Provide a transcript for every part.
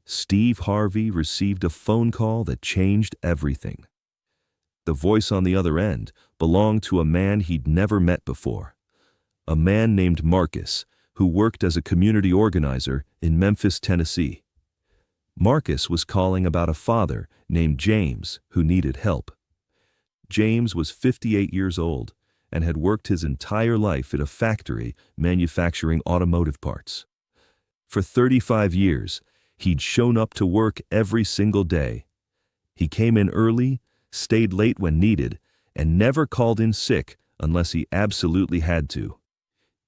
Steve Harvey received a phone call that changed everything. The voice on the other end belonged to a man he'd never met before. A man named Marcus, who worked as a community organizer in Memphis, Tennessee. Marcus was calling about a father named James who needed help. James was 58 years old and had worked his entire life at a factory manufacturing automotive parts. For 35 years, he'd shown up to work every single day. He came in early, stayed late when needed, and never called in sick unless he absolutely had to.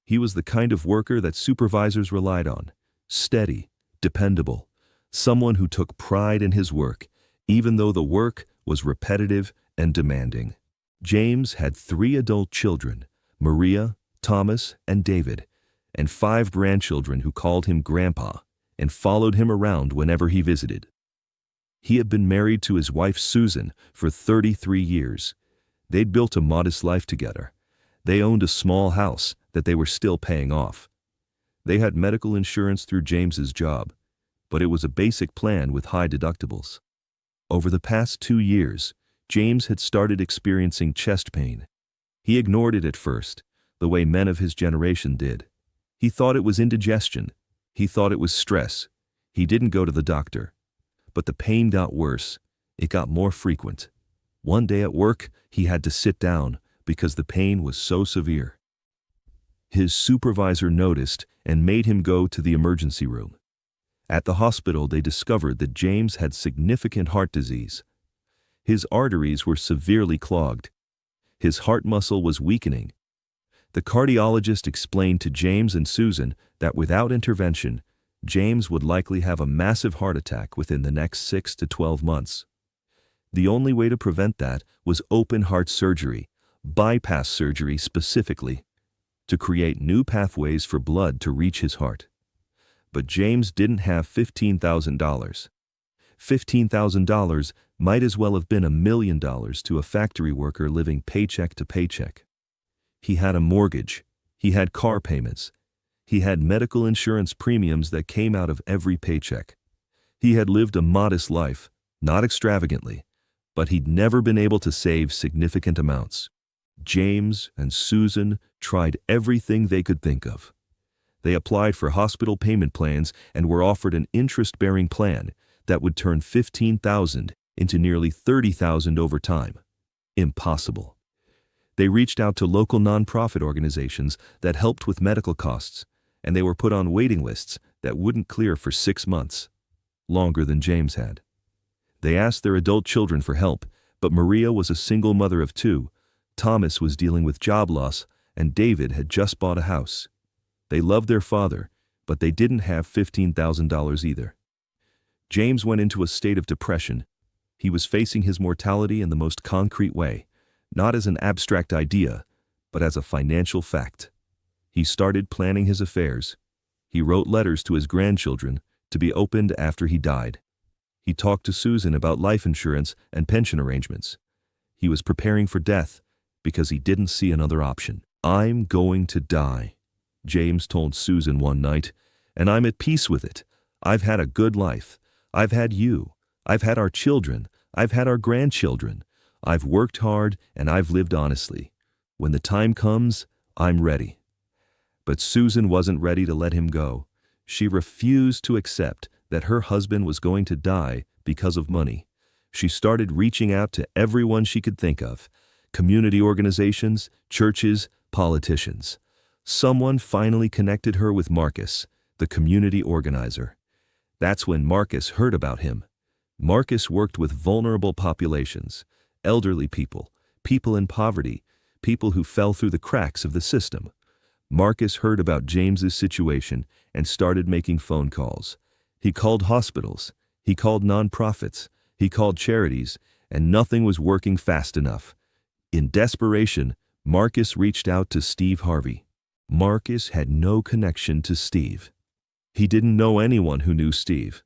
He was the kind of worker that supervisors relied on: steady, dependable, someone who took pride in his work, even though the work was repetitive and demanding. James had 3 adult children, Maria, Thomas, and David, and 5 grandchildren who called him Grandpa and followed him around whenever he visited. He had been married to his wife Susan for 33 years. They'd built a modest life together. They owned a small house that they were still paying off. They had medical insurance through James's job, but it was a basic plan with high deductibles. Over the past 2 years, James had started experiencing chest pain. He ignored it at first, the way men of his generation did. He thought it was indigestion. He thought it was stress. He didn't go to the doctor. But the pain got worse. It got more frequent. One day at work, he had to sit down because the pain was so severe. His supervisor noticed and made him go to the emergency room. At the hospital, they discovered that James had significant heart disease. His arteries were severely clogged. His heart muscle was weakening. The cardiologist explained to James and Susan that without intervention, James would likely have a massive heart attack within the next 6 to 12 months. The only way to prevent that was open heart surgery, bypass surgery specifically, to create new pathways for blood to reach his heart. But James didn't have $15,000. $15,000 might as well have been $1 million to a factory worker living paycheck to paycheck. He had a mortgage. He had car payments. He had medical insurance premiums that came out of every paycheck. He had lived a modest life, not extravagantly, but he'd never been able to save significant amounts. James and Susan tried everything they could think of. They applied for hospital payment plans and were offered an interest-bearing plan that would turn $15,000 into nearly $30,000 over time. Impossible. They reached out to local nonprofit organizations that helped with medical costs, and they were put on waiting lists that wouldn't clear for 6 months, longer than James had. They asked their adult children for help, but Maria was a single mother of 2, Thomas was dealing with job loss, and David had just bought a house. They loved their father, but they didn't have $15,000 either. James went into a state of depression. He was facing his mortality in the most concrete way, not as an abstract idea, but as a financial fact. He started planning his affairs. He wrote letters to his grandchildren to be opened after he died. He talked to Susan about life insurance and pension arrangements. He was preparing for death because he didn't see another option. "I'm going to die," James told Susan one night, "and I'm at peace with it. I've had a good life. I've had you. I've had our children. I've had our grandchildren. I've worked hard and I've lived honestly. When the time comes, I'm ready." But Susan wasn't ready to let him go. She refused to accept that her husband was going to die because of money. She started reaching out to everyone she could think of: community organizations, churches, politicians. Someone finally connected her with Marcus, the community organizer. That's when Marcus heard about him. Marcus worked with vulnerable populations, elderly people, people in poverty, people who fell through the cracks of the system. Marcus heard about James's situation and started making phone calls. He called hospitals, he called nonprofits, he called charities, and nothing was working fast enough. In desperation, Marcus reached out to Steve Harvey. Marcus had no connection to Steve. He didn't know anyone who knew Steve.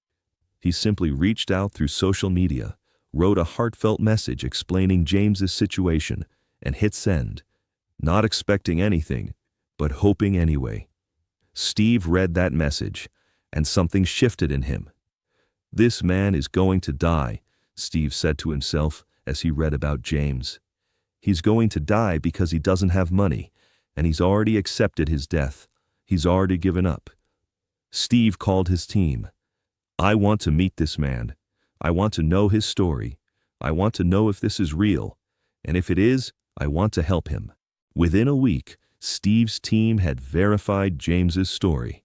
He simply reached out through social media, wrote a heartfelt message explaining James's situation, and hit send, not expecting anything, but hoping anyway. Steve read that message, and something shifted in him. "This man is going to die," Steve said to himself as he read about James. "He's going to die because he doesn't have money, and he's already accepted his death. He's already given up." Steve called his team. "I want to meet this man. I want to know his story. I want to know if this is real, and if it is, I want to help him." Within a week, Steve's team had verified James's story.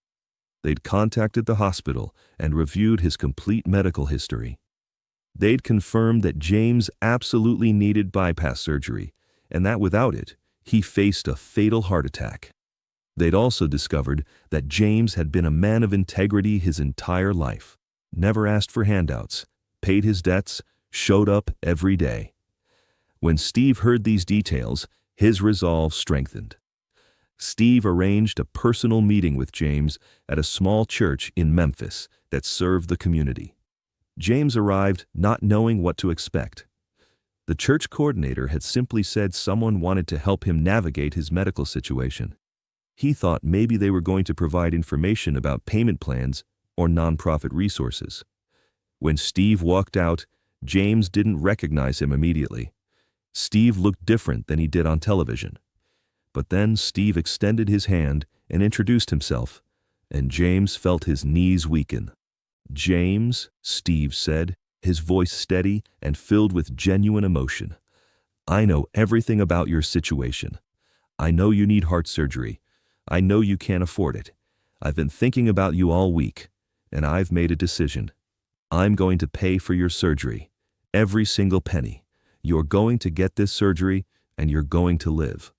They'd contacted the hospital and reviewed his complete medical history. They'd confirmed that James absolutely needed bypass surgery, and that without it, he faced a fatal heart attack. They'd also discovered that James had been a man of integrity his entire life, never asked for handouts, paid his debts, showed up every day. When Steve heard these details, his resolve strengthened. Steve arranged a personal meeting with James at a small church in Memphis that served the community. James arrived not knowing what to expect. The church coordinator had simply said someone wanted to help him navigate his medical situation. He thought maybe they were going to provide information about payment plans or nonprofit resources. When Steve walked out, James didn't recognize him immediately. Steve looked different than he did on television. But then Steve extended his hand and introduced himself, and James felt his knees weaken. "James," Steve said, his voice steady and filled with genuine emotion, "I know everything about your situation. I know you need heart surgery. I know you can't afford it. I've been thinking about you all week, and I've made a decision. I'm going to pay for your surgery. Every single penny. You're going to get this surgery, and you're going to live."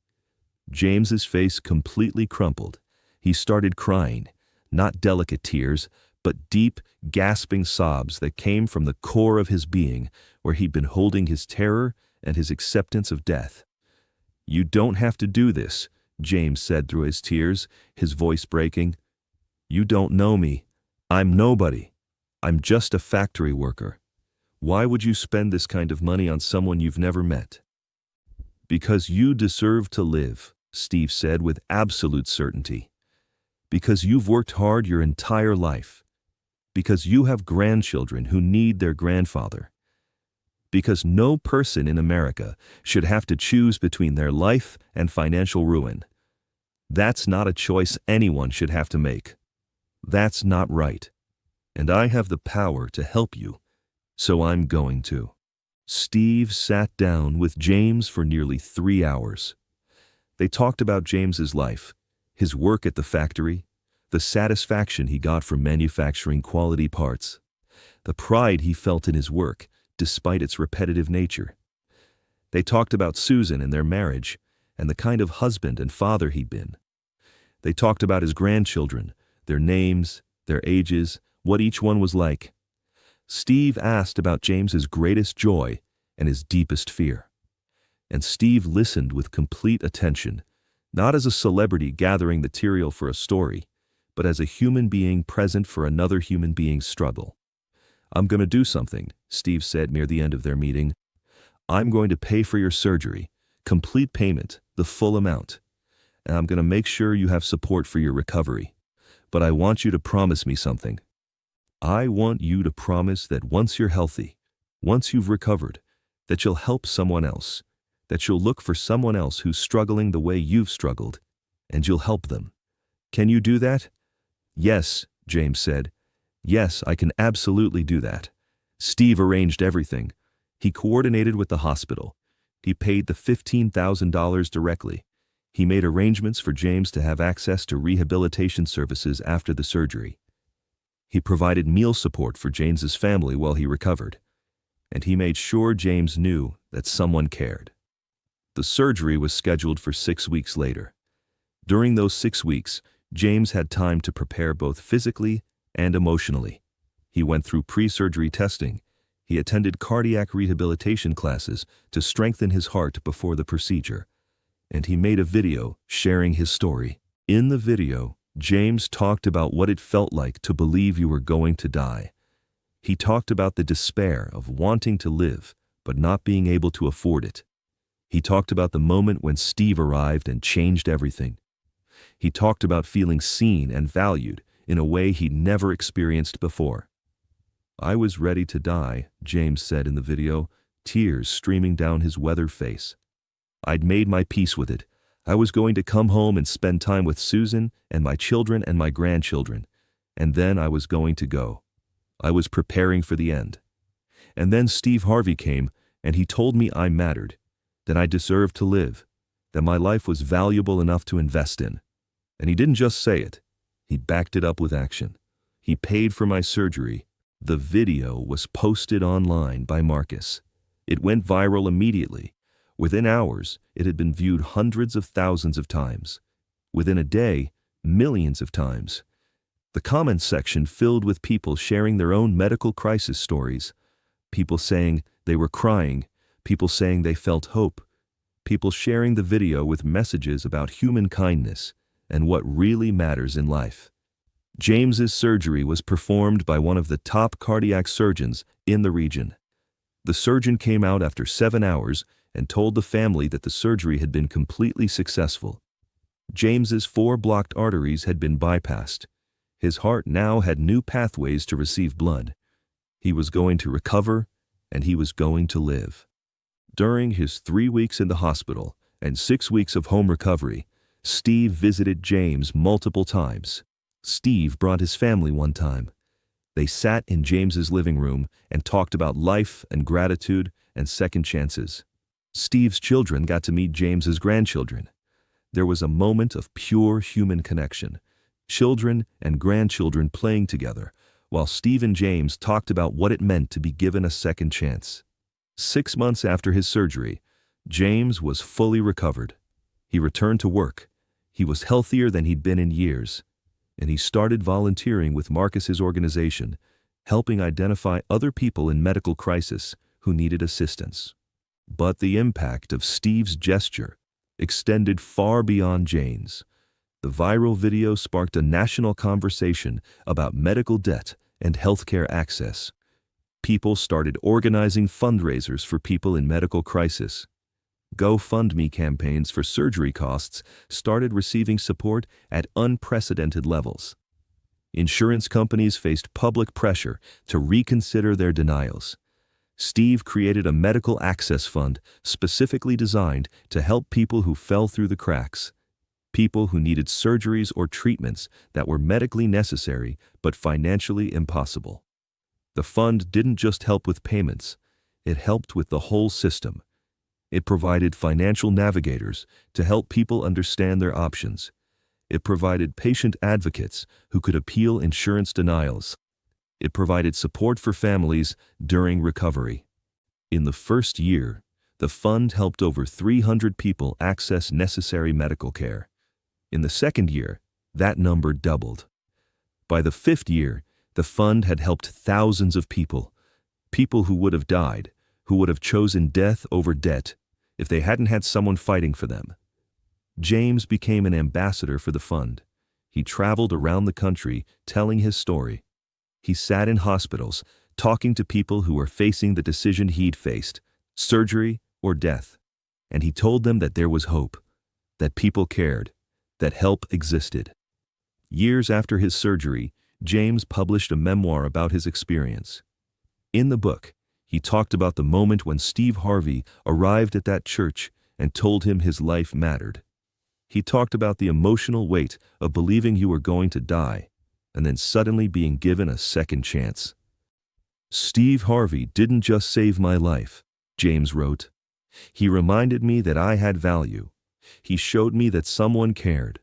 James's face completely crumpled. He started crying, not delicate tears, but deep, gasping sobs that came from the core of his being, where he'd been holding his terror and his acceptance of death. "You don't have to do this," James said through his tears, his voice breaking. "You don't know me. I'm nobody. I'm just a factory worker. Why would you spend this kind of money on someone you've never met?" "Because you deserve to live," Steve said with absolute certainty. "Because you've worked hard your entire life. Because you have grandchildren who need their grandfather. Because no person in America should have to choose between their life and financial ruin. That's not a choice anyone should have to make. That's not right. And I have the power to help you, so I'm going to." Steve sat down with James for nearly 3 hours. They talked about James's life, his work at the factory, the satisfaction he got from manufacturing quality parts, the pride he felt in his work despite its repetitive nature. They talked about Susan and their marriage, and the kind of husband and father he'd been. They talked about his grandchildren, their names, their ages, what each one was like. Steve asked about James's greatest joy and his deepest fear. And Steve listened with complete attention, not as a celebrity gathering material for a story, but as a human being present for another human being's struggle. "I'm going to do something," Steve said near the end of their meeting. "I'm going to pay for your surgery, complete payment, the full amount. And I'm going to make sure you have support for your recovery. But I want you to promise me something. I want you to promise that once you're healthy, once you've recovered, that you'll help someone else, that you'll look for someone else who's struggling the way you've struggled, and you'll help them. Can you do that?" "Yes," James said. "Yes, I can absolutely do that." Steve arranged everything. He coordinated with the hospital. He paid the $15,000 directly. He made arrangements for James to have access to rehabilitation services after the surgery. He provided meal support for James's family while he recovered. And he made sure James knew that someone cared. The surgery was scheduled for 6 weeks later. During those 6 weeks, James had time to prepare both physically and emotionally. He went through pre-surgery testing. He attended cardiac rehabilitation classes to strengthen his heart before the procedure. And he made a video sharing his story. In the video, James talked about what it felt like to believe you were going to die. He talked about the despair of wanting to live, but not being able to afford it. He talked about the moment when Steve arrived and changed everything. He talked about feeling seen and valued in a way he'd never experienced before. "I was ready to die," James said in the video, tears streaming down his weathered face. "I'd made my peace with it. I was going to come home and spend time with Susan and my children and my grandchildren. And then I was going to go. I was preparing for the end. And then Steve Harvey came, and he told me I mattered, that I deserved to live, that my life was valuable enough to invest in. And he didn't just say it. He backed it up with action. He paid for my surgery. The video was posted online by Marcus. It went viral immediately. Within hours, it had been viewed hundreds of thousands of times. Within a day, millions of times. The comments section filled with people sharing their own medical crisis stories. People saying they were crying. People saying they felt hope. People sharing the video with messages about human kindness and what really matters in life. James's surgery was performed by one of the top cardiac surgeons in the region. The surgeon came out after 7 hours and told the family that the surgery had been completely successful. James's 4 blocked arteries had been bypassed. His heart now had new pathways to receive blood. He was going to recover, and he was going to live. During his 3 weeks in the hospital and 6 weeks of home recovery, Steve visited James multiple times. Steve brought his family one time. They sat in James's living room and talked about life and gratitude and second chances. Steve's children got to meet James's grandchildren. There was a moment of pure human connection. Children and grandchildren playing together, while Steve and James talked about what it meant to be given a second chance. 6 months after his surgery, James was fully recovered. He returned to work. He was healthier than he'd been in years. And he started volunteering with Marcus's organization, helping identify other people in medical crisis who needed assistance. But the impact of Steve's gesture extended far beyond James. The viral video sparked a national conversation about medical debt and healthcare access. People started organizing fundraisers for people in medical crisis. GoFundMe campaigns for surgery costs started receiving support at unprecedented levels. Insurance companies faced public pressure to reconsider their denials. Steve created a medical access fund specifically designed to help people who fell through the cracks. People who needed surgeries or treatments that were medically necessary but financially impossible. The fund didn't just help with payments, it helped with the whole system. It provided financial navigators to help people understand their options. It provided patient advocates who could appeal insurance denials. It provided support for families during recovery. In the first year, the fund helped over 300 people access necessary medical care. In the second year, that number doubled. By the 5th year, the fund had helped thousands of people who would have died, who would have chosen death over debt if they hadn't had someone fighting for them. James became an ambassador for the fund. He traveled around the country telling his story. He sat in hospitals, talking to people who were facing the decision he'd faced, surgery or death. And he told them that there was hope, that people cared, that help existed. Years after his surgery, James published a memoir about his experience. In the book, he talked about the moment when Steve Harvey arrived at that church and told him his life mattered. He talked about the emotional weight of believing you were going to die and then suddenly being given a second chance. "Steve Harvey didn't just save my life," James wrote. "He reminded me that I had value. He showed me that someone cared.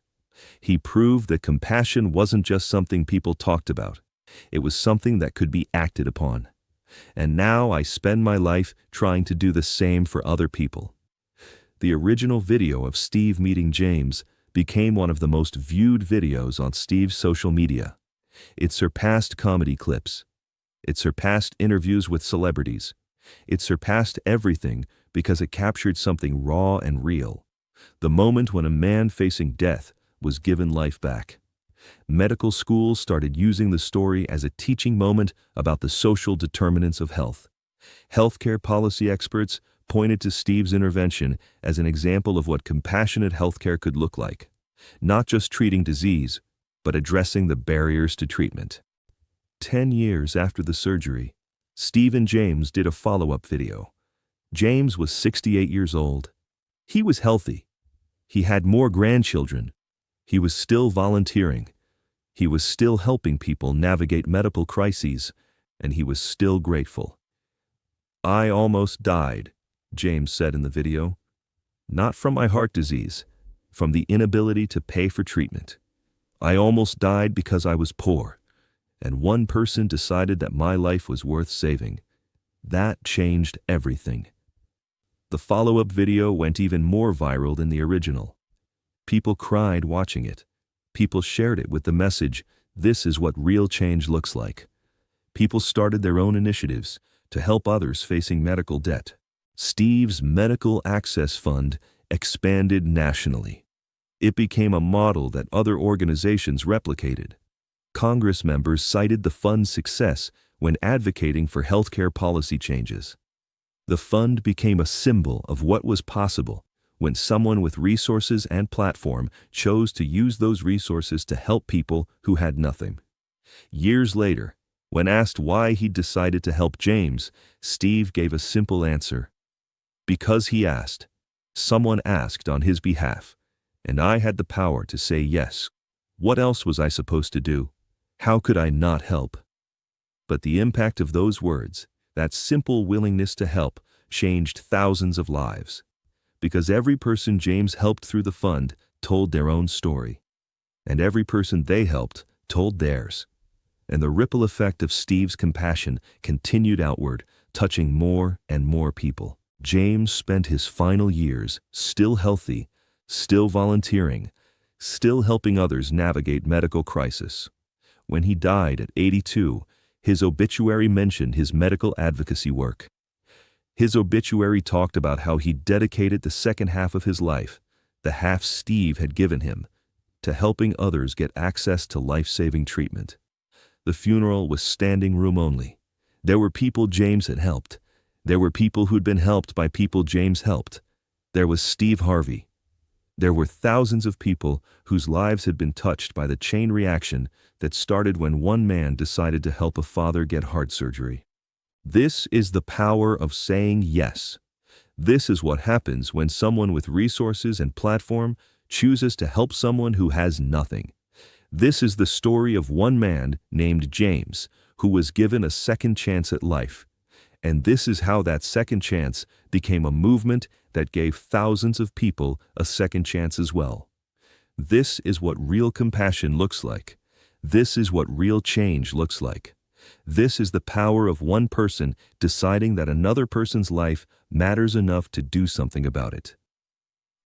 He proved that compassion wasn't just something people talked about. It was something that could be acted upon. And now I spend my life trying to do the same for other people." The original video of Steve meeting James became one of the most viewed videos on Steve's social media. It surpassed comedy clips. It surpassed interviews with celebrities. It surpassed everything because it captured something raw and real. The moment when a man facing death was given life back. Medical schools started using the story as a teaching moment about the social determinants of health. Healthcare policy experts pointed to Steve's intervention as an example of what compassionate healthcare could look like, not just treating disease, but addressing the barriers to treatment. 10 years after the surgery, Steve and James did a follow-up video. James was 68 years old. He was healthy. He had more grandchildren. He was still volunteering. He was still helping people navigate medical crises, and he was still grateful. "I almost died," James said in the video. "Not from my heart disease, from the inability to pay for treatment. I almost died because I was poor, and one person decided that my life was worth saving. That changed everything." The follow-up video went even more viral than the original. People cried watching it. People shared it with the message, "This is what real change looks like." People started their own initiatives to help others facing medical debt. Steve's Medical Access Fund expanded nationally. It became a model that other organizations replicated. Congress members cited the fund's success when advocating for healthcare policy changes. The fund became a symbol of what was possible when someone with resources and platform chose to use those resources to help people who had nothing. Years later, when asked why he decided to help James, Steve gave a simple answer. "Because he asked. Someone asked on his behalf, and I had the power to say yes. What else was I supposed to do? How could I not help?" But the impact of those words, that simple willingness to help, changed thousands of lives. Because every person James helped through the fund told their own story. And every person they helped told theirs. And the ripple effect of Steve's compassion continued outward, touching more and more people. James spent his final years still healthy, still volunteering, still helping others navigate medical crisis. When he died at 82, his obituary mentioned his medical advocacy work. His obituary talked about how he dedicated the second half of his life, the half Steve had given him, to helping others get access to life-saving treatment. The funeral was standing room only. There were people James had helped. There were people who'd been helped by people James helped. There was Steve Harvey. There were thousands of people whose lives had been touched by the chain reaction that started when one man decided to help a father get heart surgery. This is the power of saying yes. This is what happens when someone with resources and platform chooses to help someone who has nothing. This is the story of one man named James, who was given a second chance at life. And this is how that second chance became a movement that gave thousands of people a second chance as well. This is what real compassion looks like. This is what real change looks like. This is the power of one person deciding that another person's life matters enough to do something about it.